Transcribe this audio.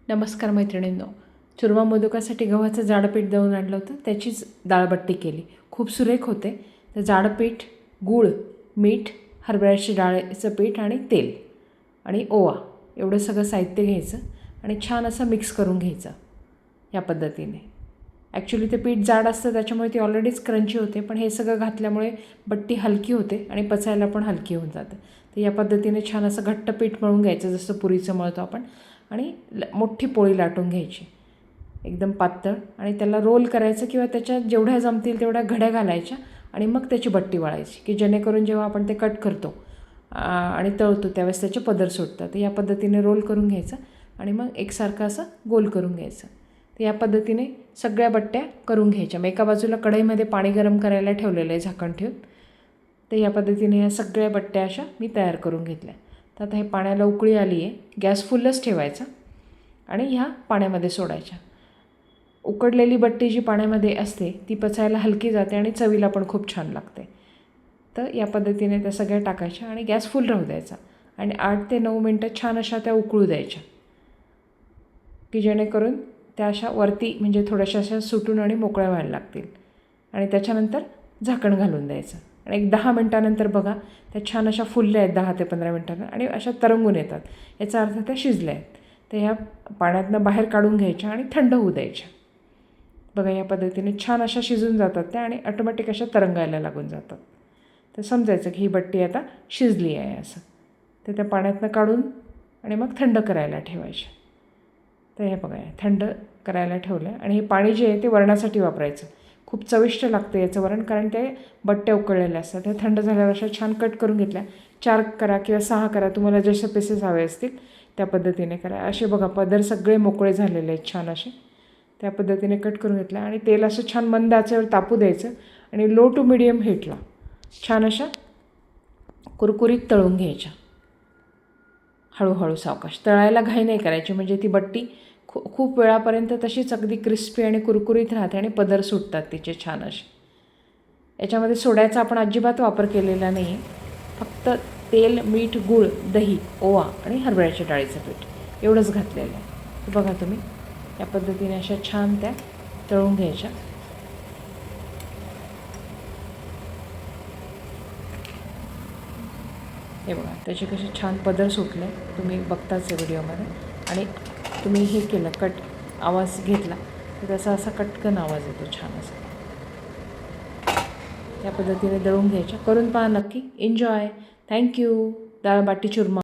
नमस्कार मैत्रिणींनो. चुरमा मोदकासाठी गव्हाचं जाडं पीठ दळून आणलं होतं, त्याचीच डाळबट्टी केली. खूप सुरेख होते. तर जाडं पीठ, गूळ, मीठ, हरभऱ्याची डाळीचं पीठ आणि तेल आणि ओवा एवढं सगळं साहित्य घ्यायचं आणि छान असं मिक्स करून घ्यायचं या पद्धतीने. ॲक्च्युली ते पीठ जाड असतं त्याच्यामुळे ती ऑलरेडीच क्रंची होते, पण हे सगळं घातल्यामुळे बट्टी हलकी होते आणि पचायला पण हलकी होऊन जाते. तर या पद्धतीने छान असं घट्ट पीठ मळून घ्यायचं, जसं पुरीचं मळतो आपण, आणि मोठी पोळी लाटून घ्यायची एकदम पातळ, आणि त्याला रोल करायचं किंवा त्याच्यात जेवढ्या जमतील तेवढ्या घड्या घालायच्या आणि मग त्याची बट्टी वळायची, की जेणेकरून जेव्हा आपण ते कट करतो आणि तळतो त्यावेळेस त्याचे पदर सुटतात. तर या पद्धतीने रोल करून घ्यायचं आणि मग एकसारखं असं गोल करून घ्यायचं. तर या पद्धतीने सगळ्या बट्ट्या करून घ्यायच्या. मग एका बाजूला कढईमध्ये पाणी गरम करायला ठेवलेलं आहे झाकण ठेवून. तर या पद्धतीने या सगळ्या बट्ट्या अशा मी तयार करून घेतल्या. तर आता हे पाण्याला उकळी आली आहे, गॅस फुलच ठेवायचा आणि ह्या पाण्यामध्ये सोडायच्या. उकडलेली बट्टी जी पाण्यामध्ये असते ती पचायला हलकी जाते आणि चवीला पण खूप छान लागते. तर या पद्धतीने त्या सगळ्या टाकायच्या आणि गॅस फुल राहू द्यायचा आणि 8 ते 9 मिनटं छान अशा त्या उकळू द्यायच्या, की जेणेकरून त्या अशा वरती म्हणजे थोड्याशा अशा सुटून आणि मोकळ्या व्हायला लागतील. आणि त्याच्यानंतर झाकण घालून द्यायचं आणि एक 10 मिनटानंतर बघा त्या छान अशा फुलल्या आहेत 10 ते 15 मिनटानं आणि अशा तरंगून येतात. याचा अर्थ त्या शिजल्या आहेत. तर ह्या पाण्यातनं बाहेर काढून घ्यायच्या आणि थंड होऊ द्यायच्या. बघा या पद्धतीने छान अशा शिजून जातात त्या आणि ऑटोमॅटिक अशा तरंगायला लागून जातात. तर समजायचं की ही बट्टी आता शिजली आहे असं. तर त्या पाण्यातनं काढून आणि मग थंड करायला ठेवायची. तर हे बघा थंड करायला ठेवलं आहे आणि हे पाणी जे आहे ते वरणासाठी वापरायचं. खूप चविष्ट लागतं याचं वरण, कारण ते बट्ट्या उकळलेल्या असतात. त्या थंड झाल्यावर अशा छान कट करून घेतल्या. 4 करा किंवा 6 करा, तुम्हाला जसे पीसेस हवे असतील त्या पद्धतीने करा. असे बघा पदर सगळे मोकळे झालेले आहेत छान असे. त्या पद्धतीने कट करून घेतला आणि तेल असं छान मंद आचेवर तापू द्यायचं आणि लो टू मिडियम हीटला छान अशा कुरकुरीत तळून घ्यायच्या. हळूहळू सावकाश, तळायला घाई नाही करायची, म्हणजे ती बट्टी खूप वेळापर्यंत तशीच अगदी क्रिस्पी आणि कुरकुरीत राहते आणि पदर सुटतात तिचे छान असे. याच्यामध्ये सोड्याचा आपण अजिबात वापर केलेला नाही आहे. फक्त तेल, मीठ, गूळ, दही, ओवा आणि हरभऱ्याच्या डाळीचं पीठ एवढंच घातलेलं आहे. तर बघा तुम्ही या पद्धतीने अशा छान त्या तळून घ्यायच्या. हे बघा त्याचे कसे छान पदर सुटले, तुम्ही बघताच आहे व्हिडिओमध्ये. आणि तुम्ही हे केलं कट आवाज घेतला तर त्याचा असा कटकन आवाज येतो छान असा. या पद्धतीने दळून घ्यायच्या. करून पहा नक्की. एन्जॉय. थँक्यू. डाळ बाटी चुरमा.